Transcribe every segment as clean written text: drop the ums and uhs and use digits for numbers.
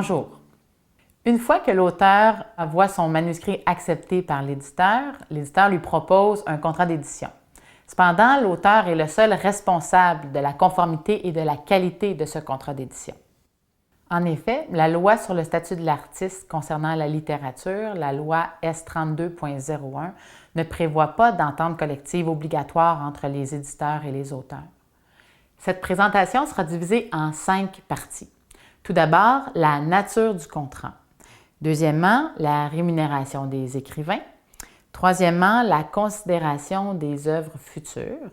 Bonjour. Une fois que l'auteur voit son manuscrit accepté par l'éditeur lui propose un contrat d'édition. Cependant, l'auteur est le seul responsable de la conformité et de la qualité de ce contrat d'édition. En effet, la loi sur le statut de l'artiste concernant la littérature, la loi S32.01, ne prévoit pas d'entente collective obligatoire entre les éditeurs et les auteurs. Cette présentation sera divisée en 5 parties. Tout d'abord, la nature du contrat. Deuxièmement, la rémunération des écrivains. Troisièmement, la considération des œuvres futures.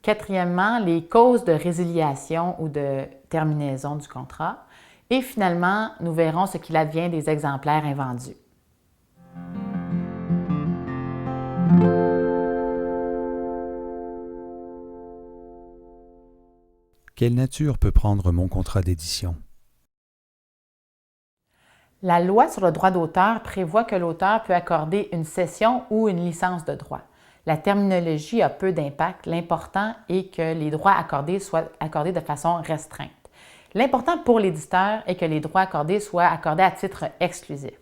Quatrièmement, les causes de résiliation ou de terminaison du contrat. Et finalement, nous verrons ce qu'il advient des exemplaires invendus. Quelle nature peut prendre mon contrat d'édition? La loi sur le droit d'auteur prévoit que l'auteur peut accorder une cession ou une licence de droit. La terminologie a peu d'impact. L'important est que les droits accordés soient accordés de façon restreinte. L'important pour l'éditeur est que les droits accordés soient accordés à titre exclusif.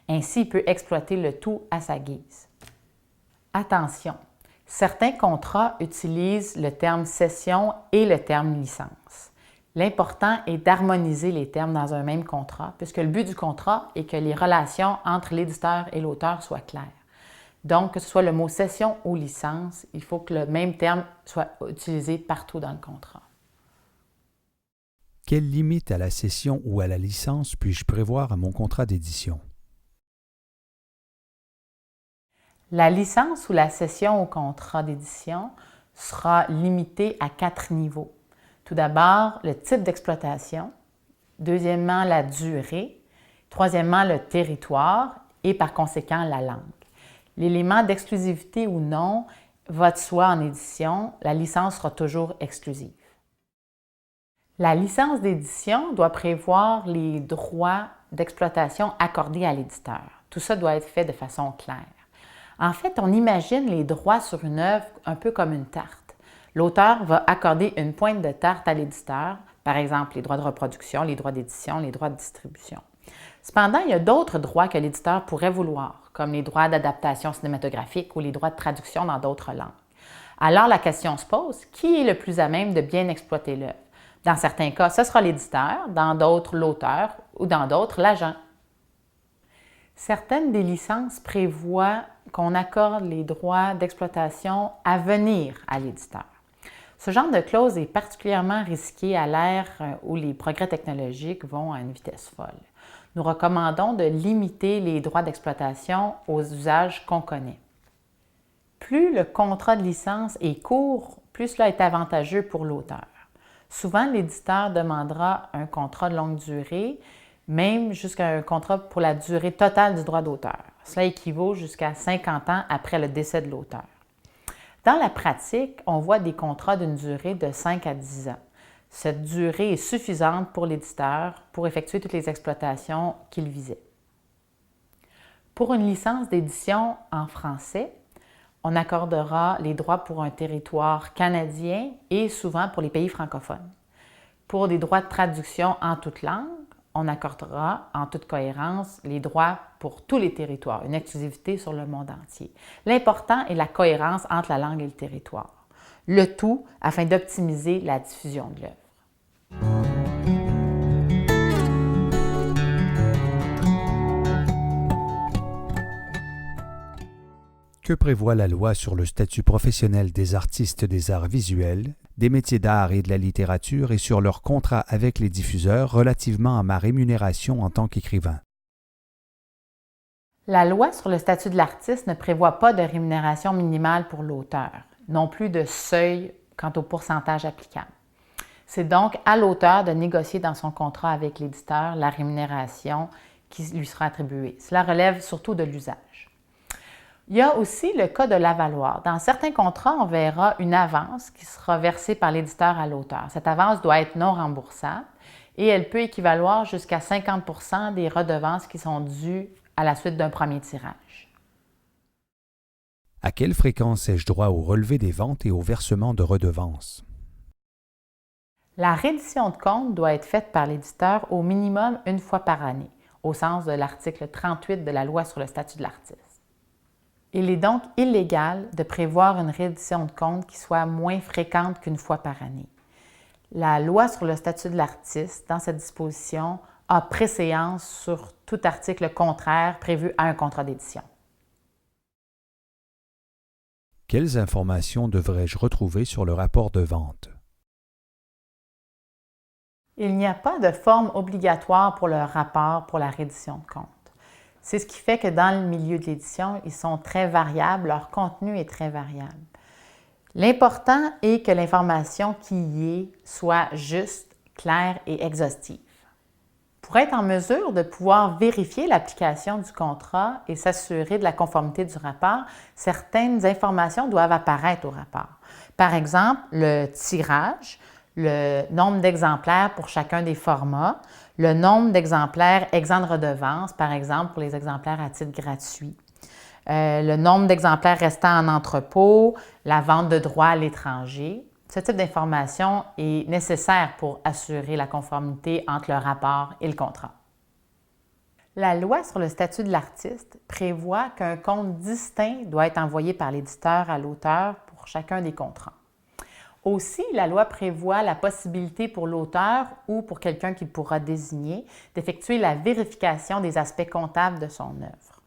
Ainsi, il peut exploiter le tout à sa guise. Attention! Certains contrats utilisent le terme cession et le terme licence. L'important est d'harmoniser les termes dans un même contrat, puisque le but du contrat est que les relations entre l'éditeur et l'auteur soient claires. Donc, que ce soit le mot cession ou licence, il faut que le même terme soit utilisé partout dans le contrat. Quelle limite à la cession ou à la licence puis-je prévoir à mon contrat d'édition? La licence ou la cession au contrat d'édition sera limitée à 4 niveaux. Tout d'abord, le type d'exploitation. Deuxièmement, la durée. Troisièmement, le territoire et par conséquent, la langue. L'élément d'exclusivité ou non va de soi en édition. La licence sera toujours exclusive. La licence d'édition doit prévoir les droits d'exploitation accordés à l'éditeur. Tout ça doit être fait de façon claire. En fait, on imagine les droits sur une œuvre un peu comme une tarte. L'auteur va accorder une pointe de tarte à l'éditeur, par exemple les droits de reproduction, les droits d'édition, les droits de distribution. Cependant, il y a d'autres droits que l'éditeur pourrait vouloir, comme les droits d'adaptation cinématographique ou les droits de traduction dans d'autres langues. Alors, la question se pose, qui est le plus à même de bien exploiter l'œuvre? Dans certains cas, ce sera l'éditeur, dans d'autres, l'auteur ou dans d'autres, l'agent. Certaines des licences prévoient qu'on accorde les droits d'exploitation à venir à l'éditeur. Ce genre de clause est particulièrement risqué à l'ère où les progrès technologiques vont à une vitesse folle. Nous recommandons de limiter les droits d'exploitation aux usages qu'on connaît. Plus le contrat de licence est court, plus cela est avantageux pour l'auteur. Souvent, l'éditeur demandera un contrat de longue durée, même jusqu'à un contrat pour la durée totale du droit d'auteur. Cela équivaut jusqu'à 50 ans après le décès de l'auteur. Dans la pratique, on voit des contrats d'une durée de 5 à 10 ans. Cette durée est suffisante pour l'éditeur pour effectuer toutes les exploitations qu'il visait. Pour une licence d'édition en français, on accordera les droits pour un territoire canadien et souvent pour les pays francophones. Pour des droits de traduction en toute langue, on accordera en toute cohérence les droits pour tous les territoires, une exclusivité sur le monde entier. L'important est la cohérence entre la langue et le territoire. Le tout afin d'optimiser la diffusion de l'œuvre. Que prévoit la loi sur le statut professionnel des artistes des arts visuels, des métiers d'art et de la littérature et sur leur contrat avec les diffuseurs relativement à ma rémunération en tant qu'écrivain? La loi sur le statut de l'artiste ne prévoit pas de rémunération minimale pour l'auteur, non plus de seuil quant au pourcentage applicable. C'est donc à l'auteur de négocier dans son contrat avec l'éditeur la rémunération qui lui sera attribuée. Cela relève surtout de l'usage. Il y a aussi le cas de l'avaloir. Dans certains contrats, on verra une avance qui sera versée par l'éditeur à l'auteur. Cette avance doit être non remboursable et elle peut équivaloir jusqu'à 50% des redevances qui sont dues à la suite d'un premier tirage. À quelle fréquence ai-je droit au relevé des ventes et au versement de redevances? La reddition de compte doit être faite par l'éditeur au minimum une fois par année, au sens de l'article 38 de la Loi sur le statut de l'artiste. Il est donc illégal de prévoir une reddition de compte qui soit moins fréquente qu'une fois par année. La Loi sur le statut de l'artiste, dans cette disposition, a préséance sur tout article contraire prévu à un contrat d'édition. Quelles informations devrais-je retrouver sur le rapport de vente? Il n'y a pas de forme obligatoire pour le rapport pour la reddition de compte. C'est ce qui fait que dans le milieu de l'édition, ils sont très variables, leur contenu est très variable. L'important est que l'information qui y est soit juste, claire et exhaustive. Pour être en mesure de pouvoir vérifier l'application du contrat et s'assurer de la conformité du rapport, certaines informations doivent apparaître au rapport. Par exemple, le tirage, le nombre d'exemplaires pour chacun des formats, le nombre d'exemplaires exempts de redevance, par exemple pour les exemplaires à titre gratuit, le nombre d'exemplaires restants en entrepôt, la vente de droits à l'étranger. Ce type d'information est nécessaire pour assurer la conformité entre le rapport et le contrat. La Loi sur le statut de l'artiste prévoit qu'un compte distinct doit être envoyé par l'éditeur à l'auteur pour chacun des contrats. Aussi, la loi prévoit la possibilité pour l'auteur ou pour quelqu'un qu'il pourra désigner d'effectuer la vérification des aspects comptables de son œuvre.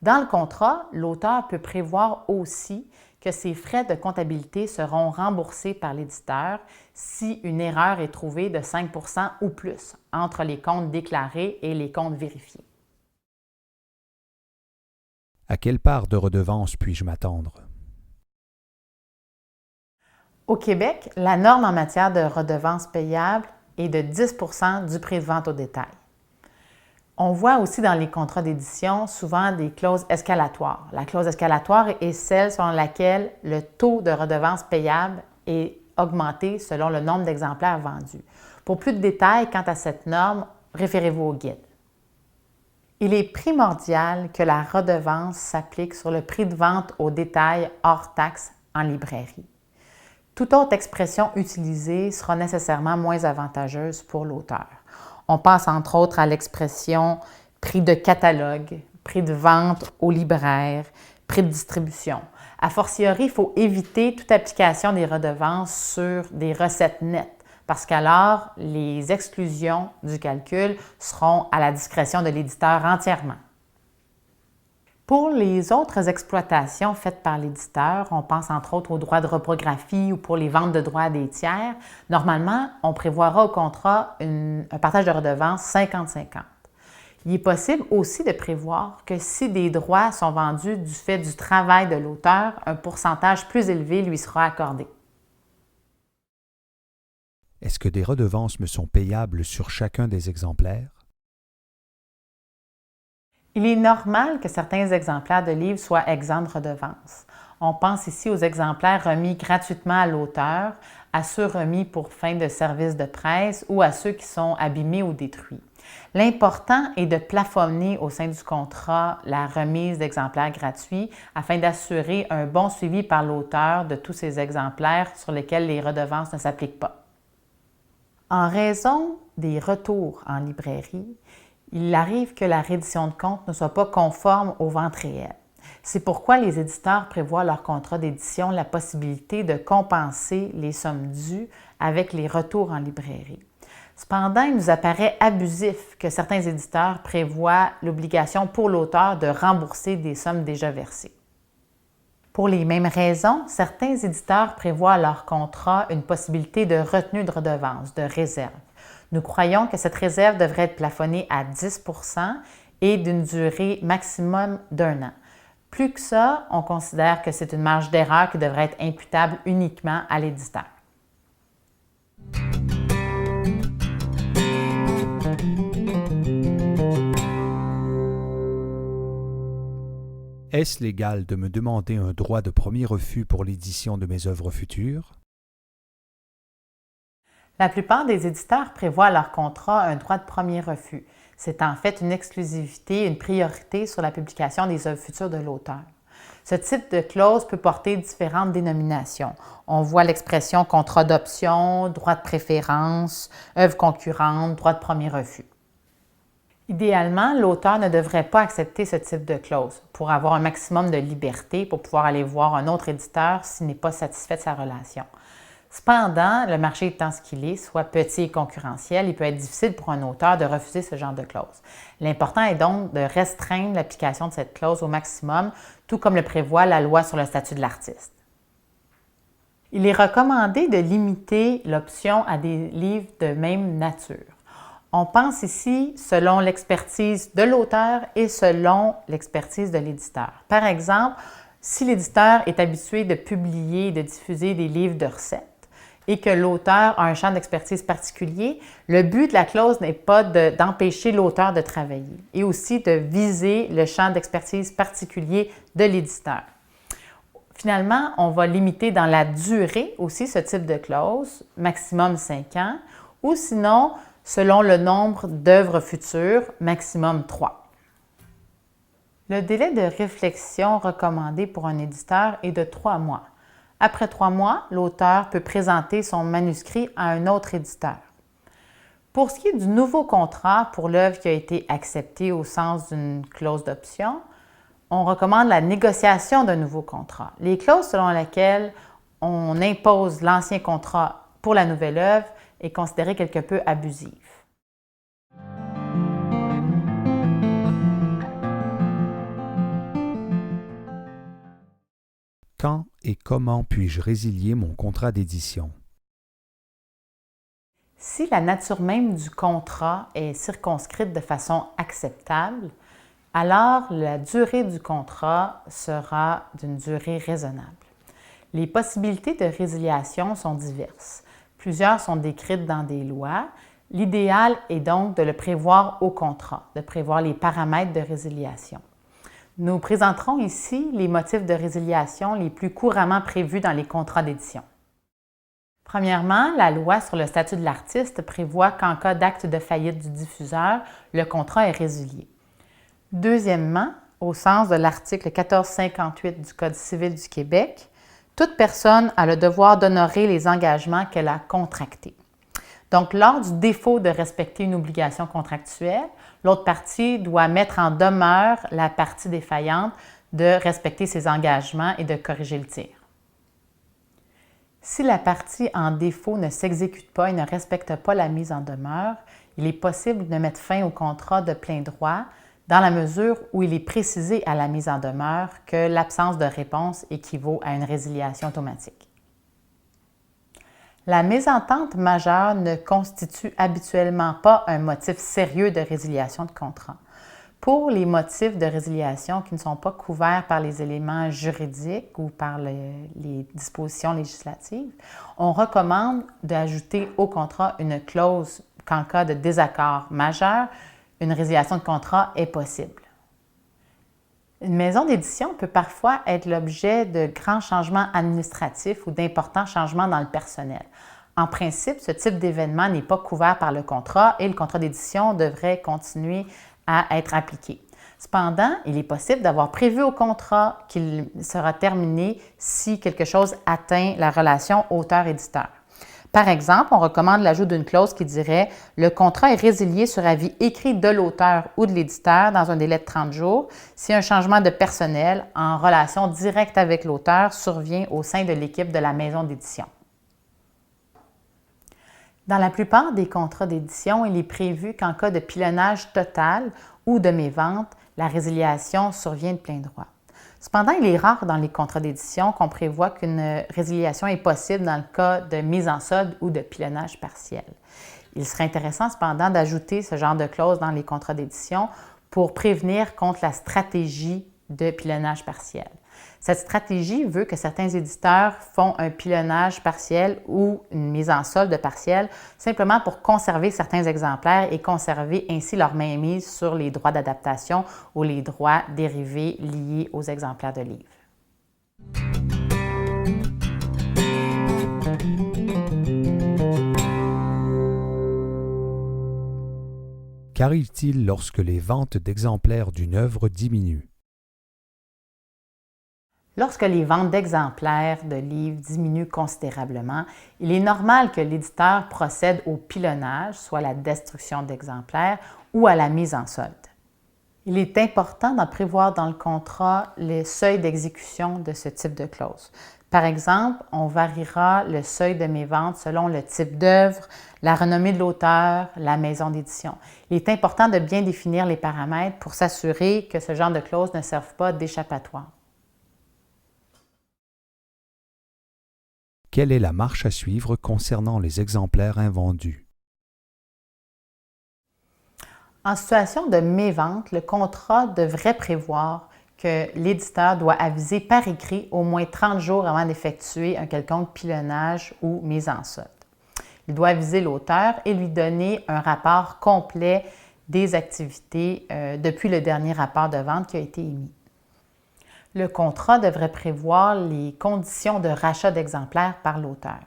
Dans le contrat, l'auteur peut prévoir aussi que ses frais de comptabilité seront remboursés par l'éditeur si une erreur est trouvée de 5 % ou plus entre les comptes déclarés et les comptes vérifiés. À quelle part de redevance puis-je m'attendre? Au Québec, la norme en matière de redevance payable est de 10 % du prix de vente au détail. On voit aussi dans les contrats d'édition souvent des clauses escalatoires. La clause escalatoire est celle selon laquelle le taux de redevance payable est augmenté selon le nombre d'exemplaires vendus. Pour plus de détails quant à cette norme, référez-vous au guide. Il est primordial que la redevance s'applique sur le prix de vente au détail hors taxe en librairie. Toute autre expression utilisée sera nécessairement moins avantageuse pour l'auteur. On pense entre autres à l'expression prix de catalogue, prix de vente au libraire, prix de distribution. A fortiori, il faut éviter toute application des redevances sur des recettes nettes, parce qu'alors les exclusions du calcul seront à la discrétion de l'éditeur entièrement. Pour les autres exploitations faites par l'éditeur, on pense entre autres aux droits de reprographie ou pour les ventes de droits à des tiers, normalement, on prévoira au contrat un partage de redevances 50-50. Il est possible aussi de prévoir que si des droits sont vendus du fait du travail de l'auteur, un pourcentage plus élevé lui sera accordé. Est-ce que des redevances me sont payables sur chacun des exemplaires? Il est normal que certains exemplaires de livres soient exempts de redevance. On pense ici aux exemplaires remis gratuitement à l'auteur, à ceux remis pour fin de service de presse ou à ceux qui sont abîmés ou détruits. L'important est de plafonner au sein du contrat la remise d'exemplaires gratuits afin d'assurer un bon suivi par l'auteur de tous ces exemplaires sur lesquels les redevances ne s'appliquent pas. En raison des retours en librairie, il arrive que la reddition de compte ne soit pas conforme aux ventes réelles. C'est pourquoi les éditeurs prévoient leur contrat d'édition la possibilité de compenser les sommes dues avec les retours en librairie. Cependant, il nous apparaît abusif que certains éditeurs prévoient l'obligation pour l'auteur de rembourser des sommes déjà versées. Pour les mêmes raisons, certains éditeurs prévoient à leur contrat une possibilité de retenue de redevance, de réserve. Nous croyons que cette réserve devrait être plafonnée à 10 % et d'une durée maximum d'1 an. Plus que ça, on considère que c'est une marge d'erreur qui devrait être imputable uniquement à l'éditeur. Est-ce légal de me demander un droit de premier refus pour l'édition de mes œuvres futures? La plupart des éditeurs prévoient à leur contrat un droit de premier refus. C'est en fait une exclusivité, une priorité sur la publication des œuvres futures de l'auteur. Ce type de clause peut porter différentes dénominations. On voit l'expression contrat d'option, droit de préférence, œuvre concurrente, droit de premier refus. Idéalement, l'auteur ne devrait pas accepter ce type de clause pour avoir un maximum de liberté pour pouvoir aller voir un autre éditeur s'il n'est pas satisfait de sa relation. Cependant, le marché étant ce qu'il est, soit petit et concurrentiel, il peut être difficile pour un auteur de refuser ce genre de clause. L'important est donc de restreindre l'application de cette clause au maximum, tout comme le prévoit la loi sur le statut de l'artiste. Il est recommandé de limiter l'option à des livres de même nature. On pense ici selon l'expertise de l'auteur et selon l'expertise de l'éditeur. Par exemple, si l'éditeur est habitué de publier et de diffuser des livres de recettes et que l'auteur a un champ d'expertise particulier, le but de la clause n'est pas d'empêcher l'auteur de travailler et aussi de viser le champ d'expertise particulier de l'éditeur. Finalement, on va limiter dans la durée aussi ce type de clause, maximum 5 ans, ou sinon, selon le nombre d'œuvres futures, maximum 3. Le délai de réflexion recommandé pour un éditeur est de 3 mois. Après 3 mois, l'auteur peut présenter son manuscrit à un autre éditeur. Pour ce qui est du nouveau contrat pour l'œuvre qui a été acceptée au sens d'une clause d'option, on recommande la négociation d'un nouveau contrat. Les clauses selon lesquelles on impose l'ancien contrat pour la nouvelle œuvre est considérée quelque peu abusive. Quand et comment puis-je résilier mon contrat d'édition? Si la nature même du contrat est circonscrite de façon acceptable, alors la durée du contrat sera d'une durée raisonnable. Les possibilités de résiliation sont diverses. Plusieurs sont décrites dans des lois. L'idéal est donc de le prévoir au contrat, de prévoir les paramètres de résiliation. Nous présenterons ici les motifs de résiliation les plus couramment prévus dans les contrats d'édition. Premièrement, la loi sur le statut de l'artiste prévoit qu'en cas d'acte de faillite du diffuseur, le contrat est résilié. Deuxièmement, au sens de l'article 1458 du Code civil du Québec, toute personne a le devoir d'honorer les engagements qu'elle a contractés. Donc, lors du défaut de respecter une obligation contractuelle, l'autre partie doit mettre en demeure la partie défaillante de respecter ses engagements et de corriger le tir. Si la partie en défaut ne s'exécute pas et ne respecte pas la mise en demeure, il est possible de mettre fin au contrat de plein droit dans la mesure où il est précisé à la mise en demeure que l'absence de réponse équivaut à une résiliation automatique. La mésentente majeure ne constitue habituellement pas un motif sérieux de résiliation de contrat. Pour les motifs de résiliation qui ne sont pas couverts par les éléments juridiques ou par les dispositions législatives, on recommande d'ajouter au contrat une clause qu'en cas de désaccord majeur, une résiliation de contrat est possible. Une maison d'édition peut parfois être l'objet de grands changements administratifs ou d'importants changements dans le personnel. En principe, ce type d'événement n'est pas couvert par le contrat et le contrat d'édition devrait continuer à être appliqué. Cependant, il est possible d'avoir prévu au contrat qu'il sera terminé si quelque chose atteint la relation auteur-éditeur. Par exemple, on recommande l'ajout d'une clause qui dirait « Le contrat est résilié sur avis écrit de l'auteur ou de l'éditeur dans un délai de 30 jours si un changement de personnel en relation directe avec l'auteur survient au sein de l'équipe de la maison d'édition. » Dans la plupart des contrats d'édition, il est prévu qu'en cas de pilonnage total ou de mévente, la résiliation survient de plein droit. Cependant, il est rare dans les contrats d'édition qu'on prévoit qu'une résiliation est possible dans le cas de mise en solde ou de pilonnage partiel. Il serait intéressant cependant d'ajouter ce genre de clause dans les contrats d'édition pour prévenir contre la stratégie de pilonnage partiel. Cette stratégie veut que certains éditeurs font un pilonnage partiel ou une mise en solde partielle simplement pour conserver certains exemplaires et conserver ainsi leur mainmise sur les droits d'adaptation ou les droits dérivés liés aux exemplaires de livres. Qu'arrive-t-il lorsque les ventes d'exemplaires d'une œuvre diminuent? Lorsque les ventes d'exemplaires de livres diminuent considérablement, il est normal que l'éditeur procède au pilonnage, soit la destruction d'exemplaires, ou à la mise en solde. Il est important d'en prévoir dans le contrat les seuils d'exécution de ce type de clause. Par exemple, on variera le seuil de mévente selon le type d'œuvre, la renommée de l'auteur, la maison d'édition. Il est important de bien définir les paramètres pour s'assurer que ce genre de clauses ne servent pas d'échappatoire. Quelle est la marche à suivre concernant les exemplaires invendus? En situation de mévente, le contrat devrait prévoir que l'éditeur doit aviser par écrit au moins 30 jours avant d'effectuer un quelconque pilonnage ou mise en solde. Il doit aviser l'auteur et lui donner un rapport complet des activités depuis le dernier rapport de vente qui a été émis. Le contrat devrait prévoir les conditions de rachat d'exemplaires par l'auteur.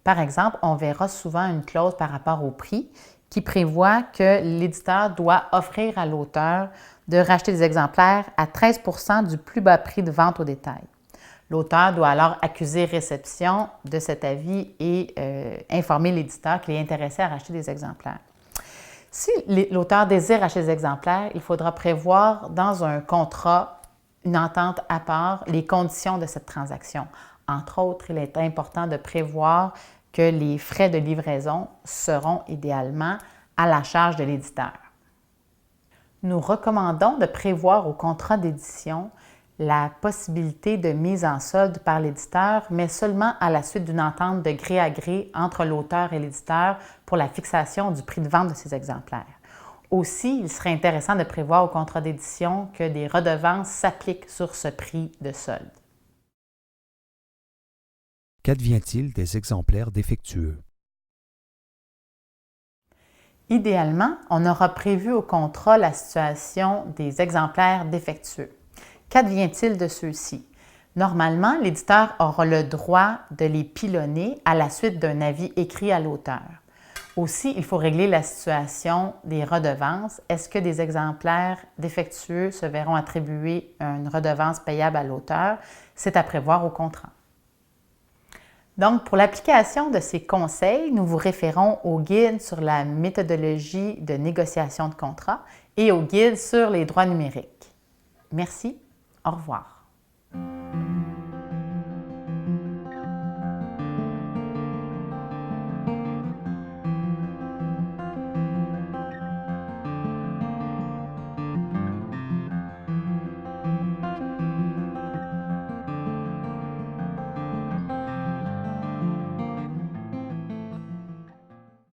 Par exemple, on verra souvent une clause par rapport au prix qui prévoit que l'éditeur doit offrir à l'auteur de racheter des exemplaires à 13 % du plus bas prix de vente au détail. L'auteur doit alors accuser réception de cet avis et informer l'éditeur qu'il est intéressé à racheter des exemplaires. Si l'auteur désire acheter des exemplaires, il faudra prévoir dans un contrat une entente à part les conditions de cette transaction. Entre autres, il est important de prévoir que les frais de livraison seront idéalement à la charge de l'éditeur. Nous recommandons de prévoir au contrat d'édition la possibilité de mise en solde par l'éditeur, mais seulement à la suite d'une entente de gré à gré entre l'auteur et l'éditeur pour la fixation du prix de vente de ces exemplaires. Aussi, il serait intéressant de prévoir au contrat d'édition que des redevances s'appliquent sur ce prix de solde. Qu'advient-il des exemplaires défectueux? Idéalement, on aura prévu au contrat la situation des exemplaires défectueux. Qu'advient-il de ceux-ci? Normalement, l'éditeur aura le droit de les pilonner à la suite d'un avis écrit à l'auteur. Aussi, il faut régler la situation des redevances. Est-ce que des exemplaires défectueux se verront attribuer une redevance payable à l'auteur? C'est à prévoir au contrat. Donc, pour l'application de ces conseils, nous vous référons au guide sur la méthodologie de négociation de contrat et au guide sur les droits numériques. Merci, au revoir.